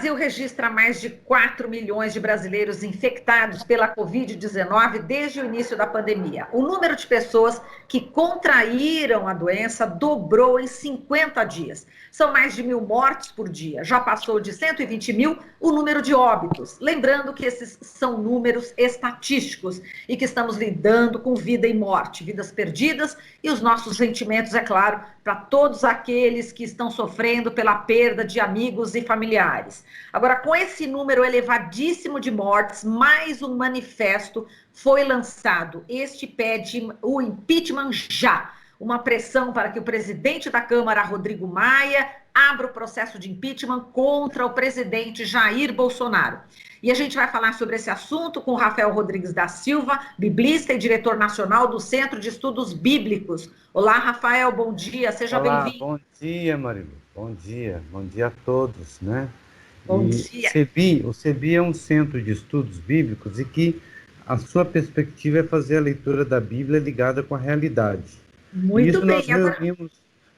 Brasil registra mais de 4 milhões de brasileiros infectados pela Covid-19 desde o início da pandemia. O número de pessoas que contraíram a doença dobrou em 50 dias. São mais de 1.000 mortes por dia. Já passou de 120 mil o número de óbitos. Lembrando que esses são números estatísticos e que estamos lidando com vida e morte, vidas perdidas e os nossos sentimentos, é claro, para todos aqueles que estão sofrendo pela perda de amigos e familiares. Agora, com esse número elevadíssimo de mortes, mais um manifesto foi lançado. Este pede o impeachment já. Uma pressão para que o presidente da Câmara, Rodrigo Maia, abra o processo de impeachment contra o presidente Jair Bolsonaro. E a gente vai falar sobre esse assunto com Rafael Rodrigues da Silva, biblista e diretor nacional do Centro de Estudos Bíblicos. Olá, Rafael, bom dia, seja Olá, bem-vindo. bom dia, Marilu. Bom dia a todos, né? Bom E dia. o CEBI é um centro de estudos bíblicos e que a sua perspectiva é fazer a leitura da Bíblia ligada com a realidade. E Muito isso bem. Agora,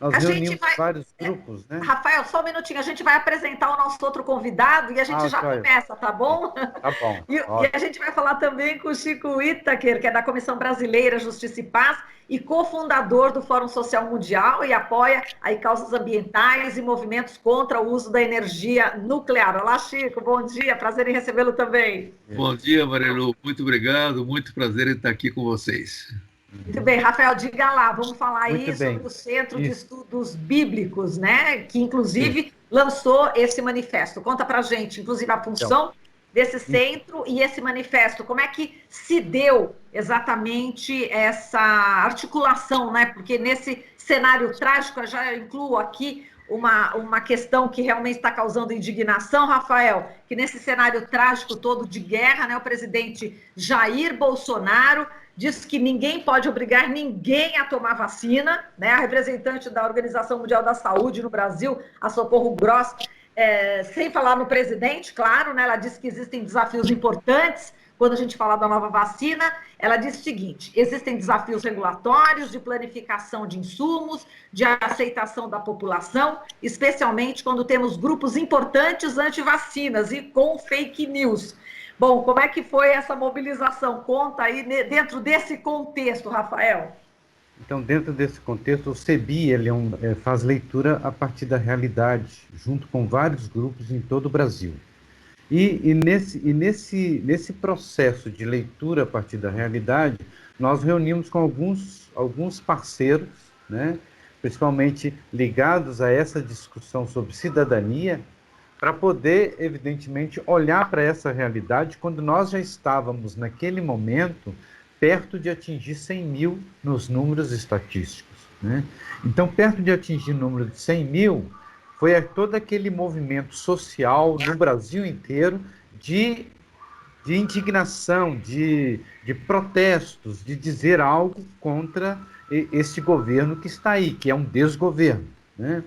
nós a gente reunimos vai. vários grupos, né? Rafael, só um minutinho, a gente vai apresentar o nosso outro convidado e a gente Ah, já joia. começa, tá bom? Tá bom, E a ótimo. gente vai falar também com o Chico Whittaker, que é da Comissão Brasileira Justiça e Paz e cofundador do Fórum Social Mundial e apoia aí causas ambientais e movimentos contra o uso da energia nuclear. Olá, Chico, bom dia, prazer em recebê-lo também. Bom dia, Marilu. Muito obrigado, muito prazer em estar aqui com vocês. Muito bem, Rafael, diga lá, vamos falar Muito aí sobre bem. o Centro de Isso, Estudos Bíblicos, né? Que isso. inclusive lançou esse manifesto. Conta pra gente, inclusive, a Então, função desse em- centro e esse manifesto. Como é que se deu exatamente essa articulação, né? Porque nesse cenário trágico, eu já incluo aqui uma questão que realmente está causando indignação, Rafael, que nesse cenário trágico todo de guerra, né, o presidente Jair Bolsonaro diz que ninguém pode obrigar ninguém a tomar vacina, né? A representante da Organização Mundial da Saúde no Brasil, a Socorro Gross, sem falar no presidente, claro, né? Ela disse que existem desafios importantes quando a gente fala da nova vacina. Ela disse o seguinte: existem desafios regulatórios, de planificação de insumos, de aceitação da população, especialmente quando temos grupos importantes anti-vacinas e com fake news. Bom, como é que foi essa mobilização? Conta aí dentro desse contexto, Rafael. então, dentro desse contexto, o CEBI faz leitura a partir da realidade, junto com vários grupos em todo o Brasil. Nesse processo de leitura a partir da realidade, nós reunimos com alguns parceiros, né, principalmente ligados a essa discussão sobre cidadania, para poder, evidentemente, olhar para essa realidade quando nós já estávamos, naquele momento, perto de atingir 100 mil nos números estatísticos, né? Então, perto de atingir o número de 100 mil, foi todo aquele movimento social no Brasil inteiro de, de indignação, de protestos, de dizer algo contra esse governo que está aí, que é um desgoverno, né?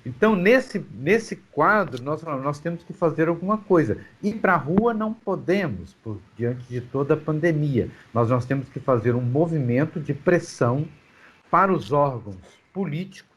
Então, nesse quadro, nós temos que fazer alguma coisa. Ir para a rua não podemos, diante de toda a pandemia. Nós temos que fazer um movimento de pressão para os órgãos políticos,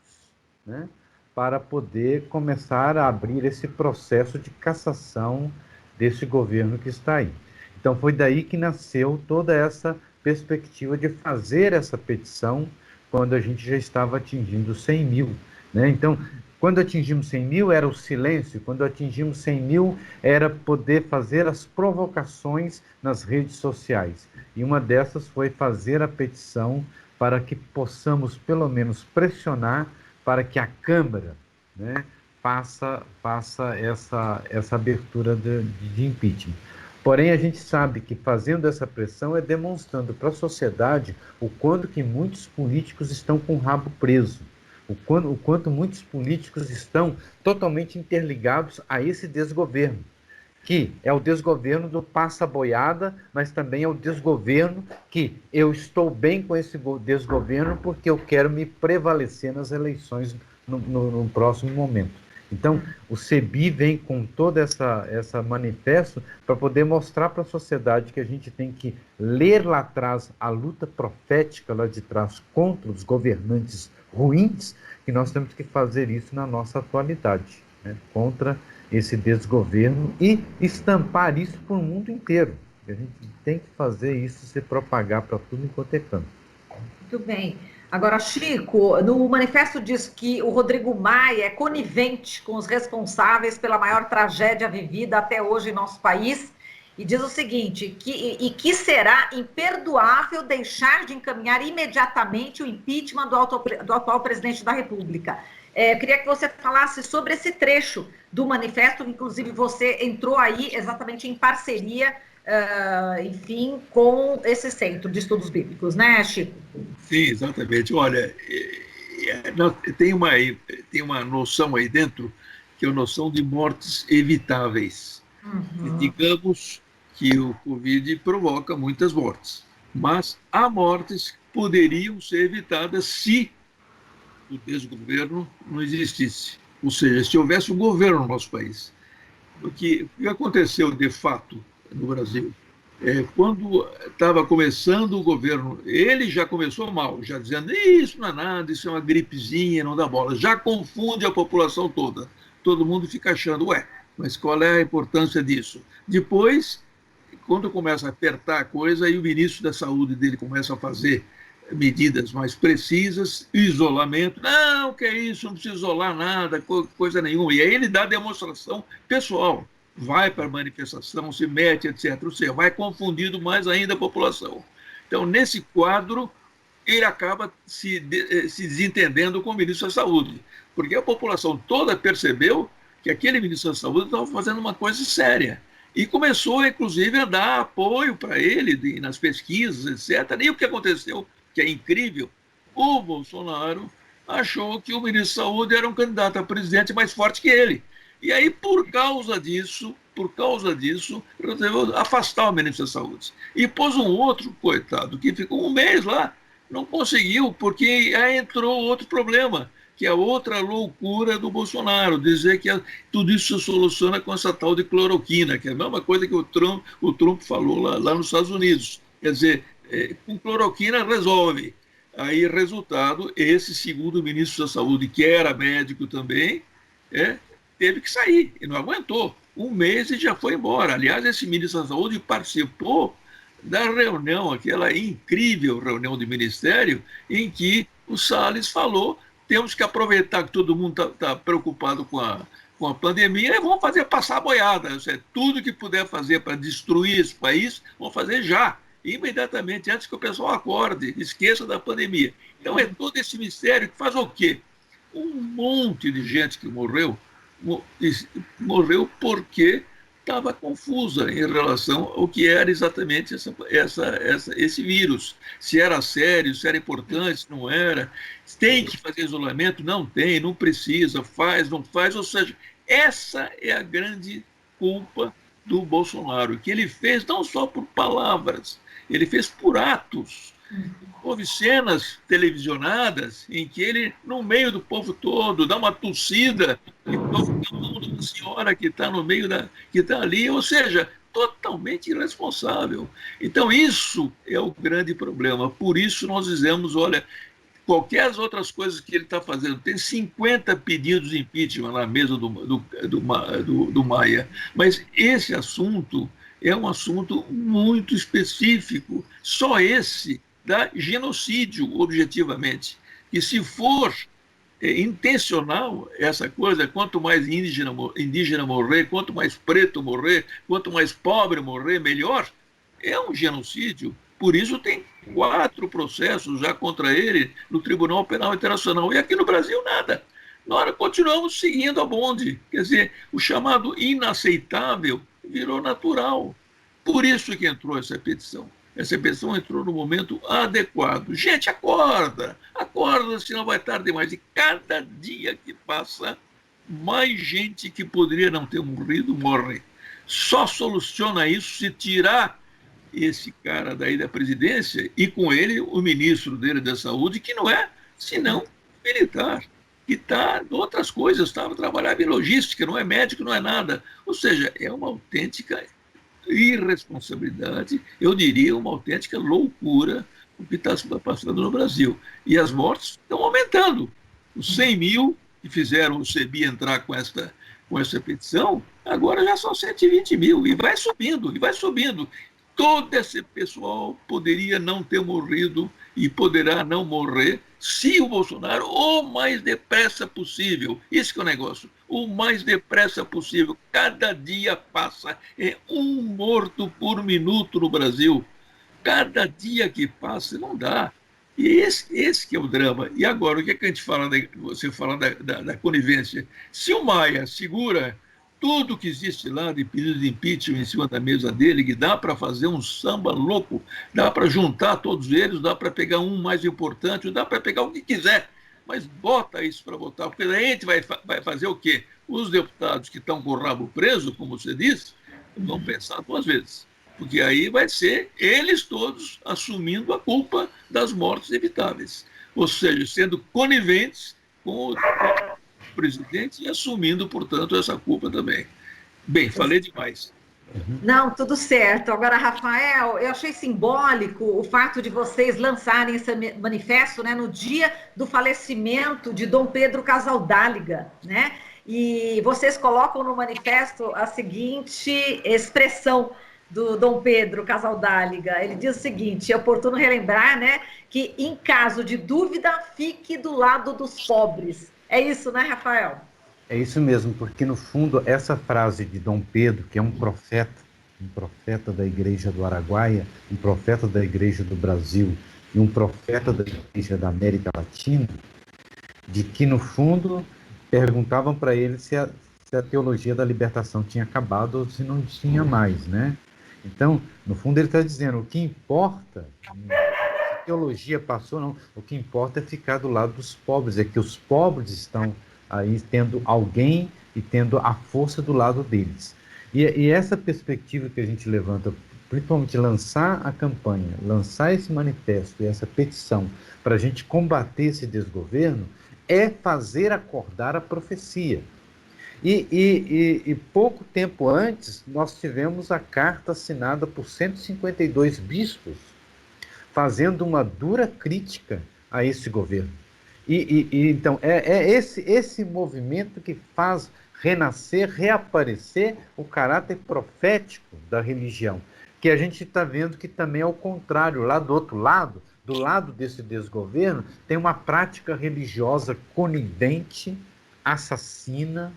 né, para poder começar a abrir esse processo de cassação desse governo que está aí. Então, foi daí que nasceu toda essa perspectiva de fazer essa petição quando a gente já estava atingindo 100 mil, né? Então, quando atingimos 100 mil era o silêncio, quando atingimos 100 mil era poder fazer as provocações nas redes sociais. E uma dessas foi fazer a petição para que possamos, pelo menos, pressionar para que a Câmara, né, faça essa abertura de impeachment. Porém, a gente sabe que fazendo essa pressão é demonstrando para a sociedade o quanto que muitos políticos estão com o rabo preso, o quanto muitos políticos estão totalmente interligados a esse desgoverno, que é o desgoverno do passa-boiada, mas também é o desgoverno que eu estou bem com esse desgoverno porque eu quero me prevalecer nas eleições no próximo momento. Então, o CEBI vem com toda essa manifesto para poder mostrar para a sociedade que a gente tem que ler lá atrás a luta profética lá de trás contra os governantes ruins, que nós temos que fazer isso na nossa atualidade, né? Contra esse desgoverno e estampar isso para o mundo inteiro. A gente tem que fazer isso se propagar para tudo enquanto é canto. Muito bem. Agora, Chico, no manifesto diz que o Rodrigo Maia é conivente com os responsáveis pela maior tragédia vivida até hoje em nosso país, e diz o seguinte, que será imperdoável deixar de encaminhar imediatamente o impeachment do atual presidente da República. Eu queria que você falasse sobre esse trecho do manifesto, inclusive você entrou aí exatamente em parceria, enfim, com esse Centro de Estudos Bíblicos, né, Chico? Sim, exatamente. Olha, tem uma noção aí dentro, que é a noção de mortes evitáveis. Uhum. Digamos que o Covid provoca muitas mortes, mas há mortes que poderiam ser evitadas se o desgoverno não existisse. Ou seja, se houvesse um governo no nosso país. Porque o que aconteceu, de fato, no Brasil? Quando estava começando o governo, ele já começou mal, já dizendo, isso não é nada, isso é uma gripezinha, não dá bola. Já confunde a população toda. Todo mundo fica achando, mas qual é a importância disso? Depois, quando começa a apertar a coisa, aí o ministro da Saúde dele começa a fazer medidas mais precisas, isolamento, não, que é isso, não precisa isolar nada, coisa nenhuma. E aí ele dá demonstração pessoal, vai para a manifestação, se mete, etc. Ou seja, vai confundindo mais ainda a população. Então, nesse quadro, ele acaba se desentendendo com o ministro da Saúde, porque a população toda percebeu que aquele ministro da Saúde estava fazendo uma coisa séria. E começou, inclusive, a dar apoio para ele nas pesquisas, etc. E o que aconteceu, que é incrível, o Bolsonaro achou que o ministro da Saúde era um candidato a presidente mais forte que ele. E aí, por causa disso, resolveu afastar o ministro da Saúde. E pôs um outro, coitado, que ficou um mês lá, não conseguiu, porque aí entrou outro problema, que é outra loucura do Bolsonaro, dizer que tudo isso se soluciona com essa tal de cloroquina, que é a mesma coisa que o Trump falou lá nos Estados Unidos. Quer dizer, com cloroquina resolve. Aí, resultado, esse segundo ministro da Saúde, que era médico também, teve que sair, e não aguentou. Um mês e já foi embora. Aliás, esse ministro da Saúde participou da reunião, aquela incrível reunião de ministério, em que o Salles falou, temos que aproveitar que todo mundo está preocupado com a pandemia e vamos fazer passar a boiada. Tudo que puder fazer para destruir esse país, vamos fazer já, imediatamente, antes que o pessoal acorde, esqueça da pandemia. Então é todo esse mistério que faz o quê? Um monte de gente que morreu porque estava confusa em relação ao que era exatamente esse vírus. Se era sério, se era importante, se não era. Tem que fazer isolamento? Não tem, não precisa, faz, não faz. Ou seja, essa é a grande culpa do Bolsonaro, que ele fez não só por palavras, ele fez por atos. Houve cenas televisionadas em que ele, no meio do povo todo, dá uma tossida e toca a mão da senhora que está no meio que está ali, ou seja, totalmente irresponsável. Então, isso é o grande problema. Por isso, nós dizemos, olha, qualquer outras coisas que ele está fazendo, tem 50 pedidos de impeachment na mesa do Maia, mas esse assunto é um assunto muito específico, só esse dá genocídio, objetivamente. E se for intencional essa coisa, quanto mais indígena morrer, quanto mais preto morrer, quanto mais pobre morrer, melhor, é um genocídio. Por isso tem 4 processos já contra ele no Tribunal Penal Internacional. E aqui no Brasil, nada. Nós continuamos seguindo a bonde. Quer dizer, o chamado inaceitável virou natural. Por isso que entrou essa petição. Essa petição entrou no momento adequado. Gente, acorda! Acorda, senão vai tarde demais. E cada dia que passa, mais gente que poderia não ter morrido, morre. Só soluciona isso se tirar esse cara daí da presidência e com ele o ministro dele da Saúde, que não é senão militar, que está em outras coisas, estava trabalhando em logística, não é médico, não é nada. Ou seja, é uma autêntica irresponsabilidade, eu diria uma autêntica loucura o que está passando no Brasil. E as mortes estão aumentando. Os 100 mil que fizeram o CEBI entrar com com essa petição, agora já são 120 mil, e vai subindo, e vai subindo. Todo esse pessoal poderia não ter morrido e poderá não morrer se o Bolsonaro, o mais depressa possível, isso que é o negócio, o mais depressa possível, cada dia passa, é um morto por minuto no Brasil. Cada dia que passa não dá. E esse que é o drama. E agora, o que, é que a gente fala, você fala da conivência? Se o Maia segura tudo que existe lá de pedido de impeachment em cima da mesa dele, que dá para fazer um samba louco, dá para juntar todos eles, dá para pegar um mais importante, dá para pegar o que quiser, mas bota isso para votar, porque daí a gente vai fazer o quê? Os deputados que estão com o rabo preso, como você disse, vão pensar duas vezes, porque aí vai ser eles todos assumindo a culpa das mortes evitáveis, ou seja, sendo coniventes com o presidente e assumindo, portanto, essa culpa também. Bem, falei demais. Não, tudo certo. Agora, Rafael, eu achei simbólico o fato de vocês lançarem esse manifesto, né, no dia do falecimento de Dom Pedro Casaldáliga, né? E vocês colocam no manifesto a seguinte expressão do Dom Pedro Casaldáliga. Ele diz o seguinte: é oportuno relembrar, né, que em caso de dúvida, fique do lado dos pobres. É isso, né, Rafael? É isso mesmo, porque no fundo essa frase de Dom Pedro, que é um profeta da Igreja do Araguaia, um profeta da Igreja do Brasil e um profeta da Igreja da América Latina, de que no fundo perguntavam para ele se a teologia da libertação tinha acabado ou se não tinha mais, né? Então, no fundo ele está dizendo, o que importa, se a teologia passou ou não, o que importa é ficar do lado dos pobres, é que os pobres estão aí tendo alguém e tendo a força do lado deles. E essa perspectiva que a gente levanta, principalmente lançar a campanha, lançar esse manifesto e essa petição para a gente combater esse desgoverno, é fazer acordar a profecia. E pouco tempo antes, nós tivemos a carta assinada por 152 bispos, fazendo uma dura crítica a esse governo. Então, esse movimento que faz renascer, reaparecer o caráter profético da religião, que a gente está vendo que também é o contrário, lá do outro lado, do lado desse desgoverno, tem uma prática religiosa conivente, assassina,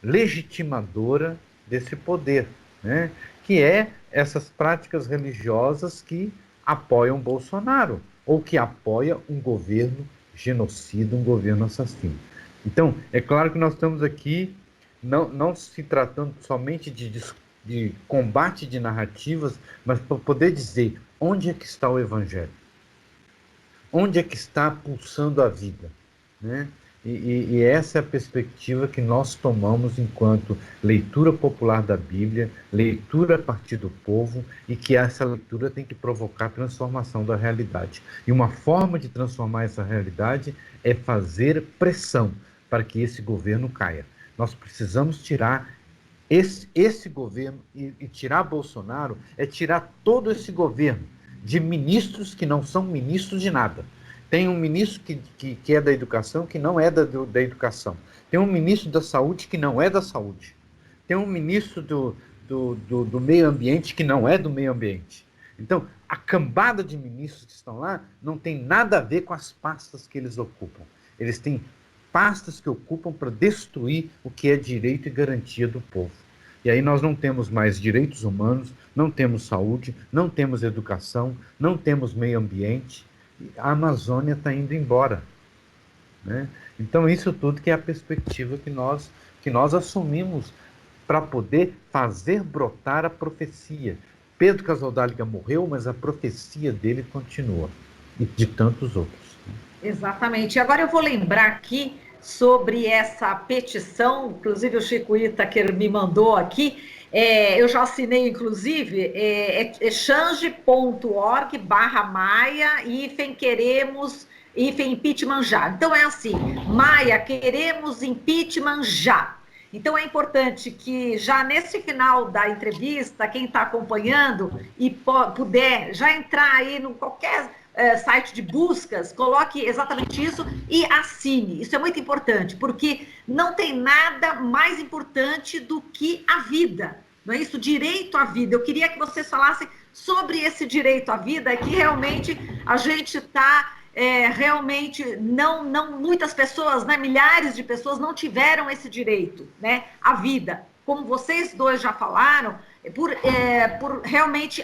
legitimadora desse poder, né? Que é essas práticas religiosas que apoiam Bolsonaro, ou que apoiam um governo genocida, um governo assassino. Então, é claro que nós estamos aqui não se tratando somente de combate de narrativas, mas para poder dizer onde é que está o Evangelho, onde é que está pulsando a vida, né? E essa é a perspectiva que nós tomamos enquanto leitura popular da Bíblia, leitura a partir do povo, e que essa leitura tem que provocar transformação da realidade. E uma forma de transformar essa realidade é fazer pressão para que esse governo caia. Nós precisamos tirar esse governo, e tirar Bolsonaro é tirar todo esse governo de ministros que não são ministros de nada. Tem um ministro que é da educação, que não é da educação. Tem um ministro da saúde, que não é da saúde. Tem um ministro do meio ambiente, que não é do meio ambiente. Então, a cambada de ministros que estão lá não tem nada a ver com as pastas que eles ocupam. Eles têm pastas que ocupam para destruir o que é direito e garantia do povo. E aí nós não temos mais direitos humanos, não temos saúde, não temos educação, não temos meio ambiente. A Amazônia está indo embora, né? Então isso tudo que é a perspectiva que nós assumimos para poder fazer brotar a profecia. Pedro Casaldáliga morreu, mas a profecia dele continua, e de tantos outros. Exatamente. Agora eu vou lembrar aqui sobre essa petição, inclusive o Chico Itaker me mandou aqui, eu já assinei, inclusive, change.org/Maia, queremos, impeachment já. Então é assim, Maia, queremos impeachment já. Então é importante que já nesse final da entrevista, quem está acompanhando e puder já entrar aí no qualquer site de buscas, coloque exatamente isso e assine. Isso é muito importante, porque não tem nada mais importante do que a vida. Não é isso? Direito à vida. Eu queria que vocês falassem sobre esse direito à vida, que realmente a gente está... realmente não muitas pessoas, né, milhares de pessoas não tiveram esse direito, né, à vida. Como vocês dois já falaram, por realmente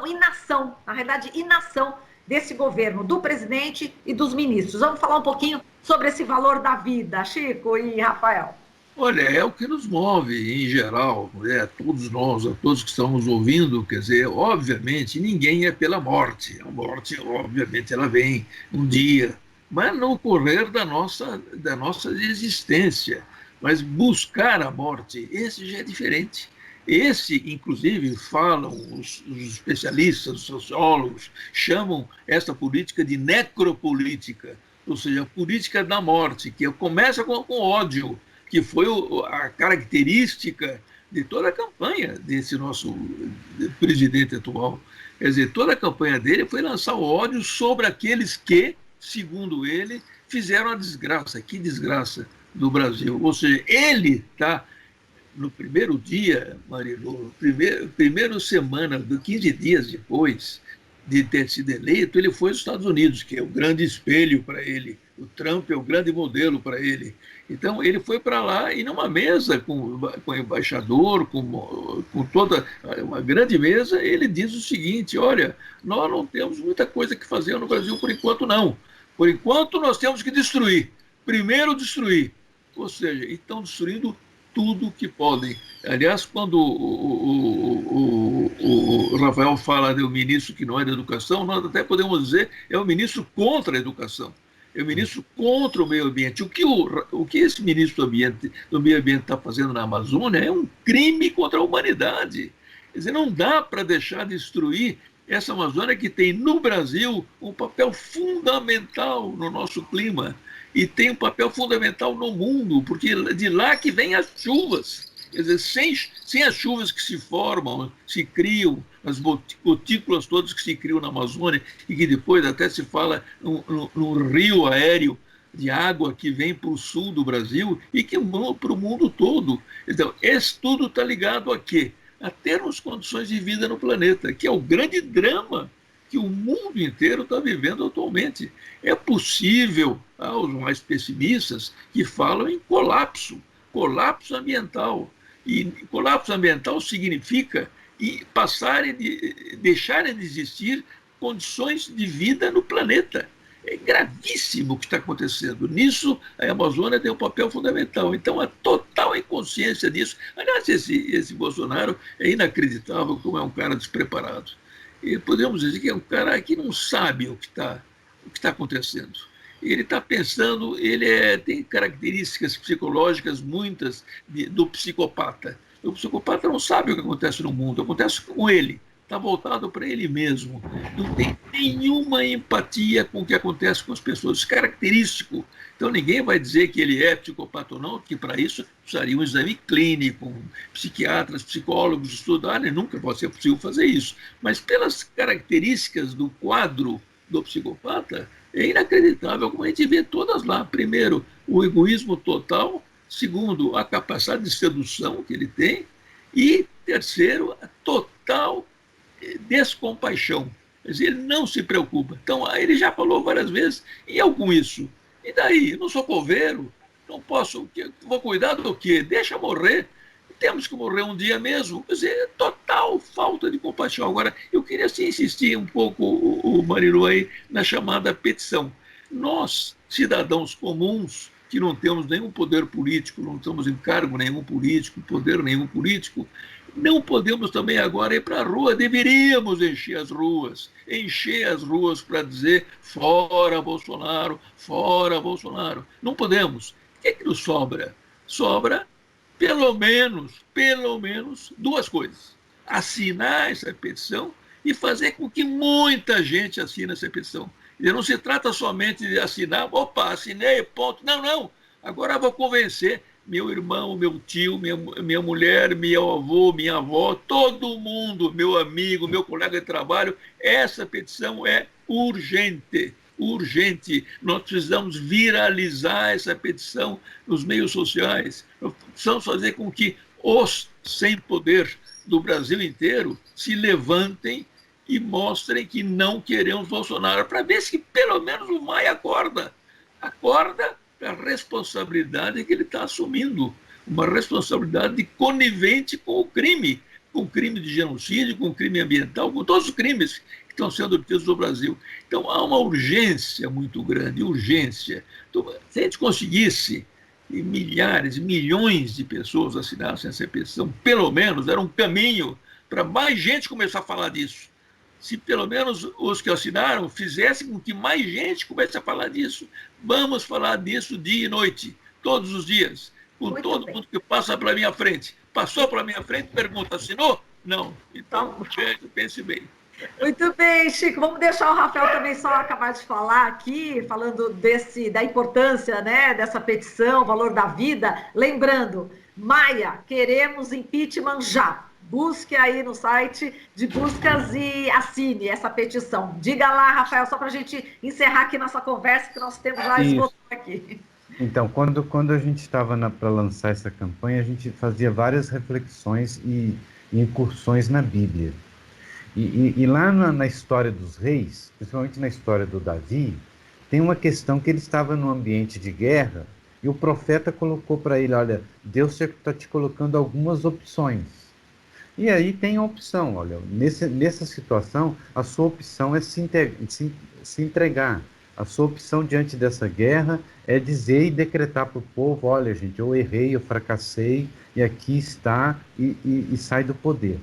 inação, na realidade, inação desse governo, do presidente e dos ministros. Vamos falar um pouquinho sobre esse valor da vida, Chico e Rafael. Olha, é o que nos move em geral, né? Todos nós, a todos que estamos ouvindo, quer dizer, obviamente, ninguém é pela morte. A morte, obviamente, ela vem um dia, mas no correr da nossa existência. Mas buscar a morte, esse já é diferente. Esse, inclusive, falam os especialistas, os sociólogos, chamam essa política de necropolítica, ou seja, a política da morte, que começa com ódio, que foi a característica de toda a campanha desse nosso presidente atual. Quer dizer, toda a campanha dele foi lançar o ódio sobre aqueles que, segundo ele, fizeram a desgraça. Que desgraça do Brasil. Ou seja, ele está, no primeiro dia, Marilu, primeira semana, 15 dias depois de ter sido eleito, ele foi aos Estados Unidos, que é o grande espelho para ele. O Trump é o grande modelo para ele. Então, ele foi para lá e numa mesa com o embaixador, com toda uma grande mesa, ele diz o seguinte: olha, nós não temos muita coisa que fazer no Brasil por enquanto, não. Por enquanto, nós temos que destruir. Primeiro, destruir. Ou seja, estão destruindo tudo que podem. Aliás, quando o Rafael fala do ministro que não é da educação, nós até podemos dizer é o ministro contra a educação. É o ministro contra o meio ambiente. O que esse ministro do meio ambiente está fazendo na Amazônia é um crime contra a humanidade. Quer dizer, não dá para deixar de destruir essa Amazônia que tem no Brasil um papel fundamental no nosso clima e tem um papel fundamental no mundo, porque de lá que vêm as chuvas. Quer dizer, sem as chuvas que se formam, se criam, as gotículas todas que se criam na Amazônia e que depois até se fala num rio aéreo de água que vem para o sul do Brasil e que para o mundo todo. Então, isso tudo está ligado a quê? A termos condições de vida no planeta, que é o grande drama que o mundo inteiro está vivendo atualmente. É possível, aos mais pessimistas, que falam em colapso ambiental. E colapso ambiental significa deixarem de existir condições de vida no planeta. É gravíssimo o que está acontecendo. Nisso, a Amazônia tem um papel fundamental. Então, a total inconsciência disso. Aliás, esse Bolsonaro é inacreditável como é um cara despreparado. E podemos dizer que é um cara que não sabe o que está acontecendo. Ele está pensando, tem características psicológicas muitas do psicopata. O psicopata não sabe o que acontece no mundo, acontece com ele. Está voltado para ele mesmo. Não tem nenhuma empatia com o que acontece com as pessoas. Isso é característico. Então, ninguém vai dizer que ele é psicopata ou não, que para isso precisaria um exame clínico, psiquiatras, psicólogos estudarem, nunca pode ser possível fazer isso. Mas pelas características do quadro do psicopata, é inacreditável como a gente vê todas lá. Primeiro, o egoísmo total. Segundo, a capacidade de sedução que ele tem. E terceiro, a total descompaixão. Quer dizer, ele não se preocupa. Então, ele já falou várias vezes, e eu com isso? E daí? Eu não sou coveiro, não posso, vou cuidar do quê? Deixa morrer. Temos que morrer um dia mesmo. Quer dizer, total falta de compaixão. Agora, eu queria assim, insistir um pouco, o Marilu, aí, na chamada petição. Nós, cidadãos comuns, que não temos nenhum poder político, não estamos em cargo nenhum político, poder nenhum político, não podemos também agora ir para a rua, deveríamos encher as ruas para dizer fora Bolsonaro, fora Bolsonaro. Não podemos. O que é que nos sobra? Sobra pelo menos duas coisas. Assinar essa petição e fazer com que muita gente assine essa petição. E não se trata somente de assinar, opa, assinei, ponto. Não. Agora vou convencer meu irmão, meu tio, minha mulher, meu avô, minha avó, todo mundo, meu amigo, meu colega de trabalho, essa petição é urgente, urgente. Nós precisamos viralizar essa petição nos meios sociais. Nós precisamos fazer com que os sem poder do Brasil inteiro se levantem e mostrem que não queremos Bolsonaro, para ver se pelo menos o Maia acorda para a responsabilidade que ele está assumindo, uma responsabilidade de conivente com o crime de genocídio, com o crime ambiental, com todos os crimes que estão sendo obtidos no Brasil. Então há uma urgência muito grande, urgência. Então, se a gente conseguisse milhares, milhões de pessoas assinassem essa petição, pelo menos era um caminho para mais gente começar a falar disso. Se pelo menos os que assinaram fizessem com que mais gente comece a falar disso. Vamos falar disso dia e noite, todos os dias, com muito todo bem. Mundo que passa pela minha frente. Passou pela minha frente, pergunta, assinou? Não. Então, pense bem. Muito bem, Chico. Vamos deixar o Rafael também só acabar de falar aqui, falando da importância, né, dessa petição, valor da vida. Lembrando, Maia, queremos impeachment já. Busque aí no site de buscas e assine essa petição. Diga lá, Rafael, só para a gente encerrar aqui nossa conversa, que nosso tempo já esgotou aqui. Então, quando a gente estava para lançar essa campanha, a gente fazia várias reflexões e incursões na Bíblia. E lá na história dos reis, principalmente na história do Davi, tem uma questão que ele estava num ambiente de guerra e o profeta colocou para ele, olha, Deus está te colocando algumas opções. E aí tem a opção, olha, nessa situação, a sua opção é se entregar. A sua opção diante dessa guerra é dizer e decretar para o povo, olha, gente, eu errei, eu fracassei, e aqui está, e sai do poder.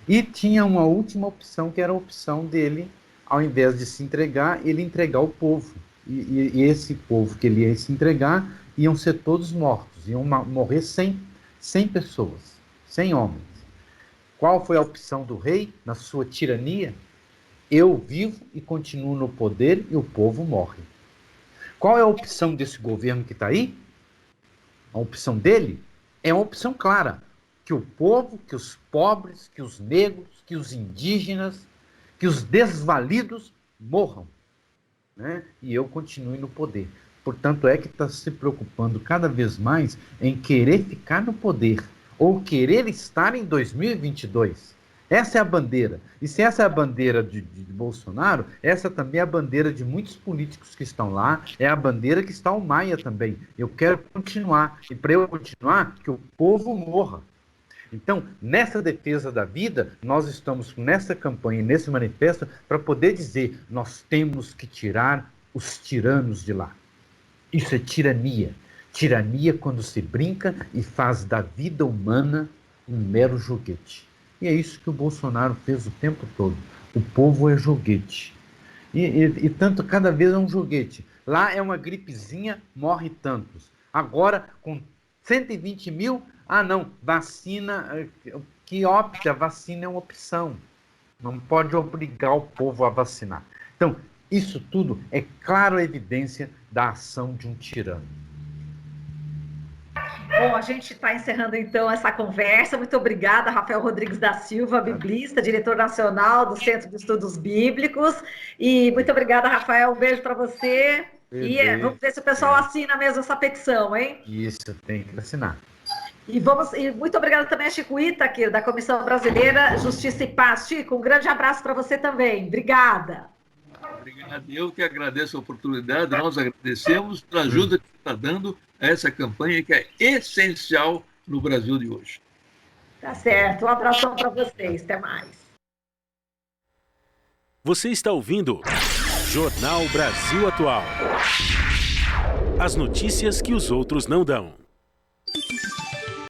E tinha uma última opção, que era a opção dele, ao invés de se entregar, ele entregar o povo. E esse povo que ele ia se entregar, iam ser todos mortos, iam morrer 100 pessoas, 100 homens. Qual foi a opção do rei na sua tirania? Eu vivo e continuo no poder e o povo morre. Qual é a opção desse governo que está aí? A opção dele é uma opção clara. Que o povo, que os pobres, que os negros, que os indígenas, que os desvalidos morram. Né? E eu continue no poder. Portanto, é que está se preocupando cada vez mais em querer ficar no poder. Ou querer estar em 2022. Essa é a bandeira. E se essa é a bandeira de Bolsonaro, essa também é a bandeira de muitos políticos que estão lá, é a bandeira que está o Maia também. Eu quero continuar. E para eu continuar, que o povo morra. Então, nessa defesa da vida, nós estamos nessa campanha, nesse manifesto, para poder dizer, nós temos que tirar os tiranos de lá. Isso é tirania. Tirania quando se brinca e faz da vida humana um mero joguete. E é isso que o Bolsonaro fez o tempo todo. O povo é joguete. E tanto, cada vez é um joguete. Lá é uma gripezinha, morre tantos. Agora, com 120 mil, não, vacina, que opta, vacina é uma opção. Não pode obrigar o povo a vacinar. Então, isso tudo é clara evidência da ação de um tirano. Bom, a gente está encerrando então essa conversa. Muito obrigada, Rafael Rodrigues da Silva, biblista, diretor nacional do Centro de Estudos Bíblicos. E muito obrigada, Rafael. Um beijo para você. E vamos ver se o pessoal assina mesmo essa petição, hein? Isso, tem que assinar. E muito obrigada também a Chico Itaque, da Comissão Brasileira Justiça e Paz. Chico, um grande abraço para você também. Obrigada. Obrigado. Eu que agradeço a oportunidade. Nós agradecemos pela ajuda que você está dando a essa campanha que é essencial no Brasil de hoje. Tá certo. Um abração para vocês. Até mais. Você está ouvindo Jornal Brasil Atual. As notícias que os outros não dão.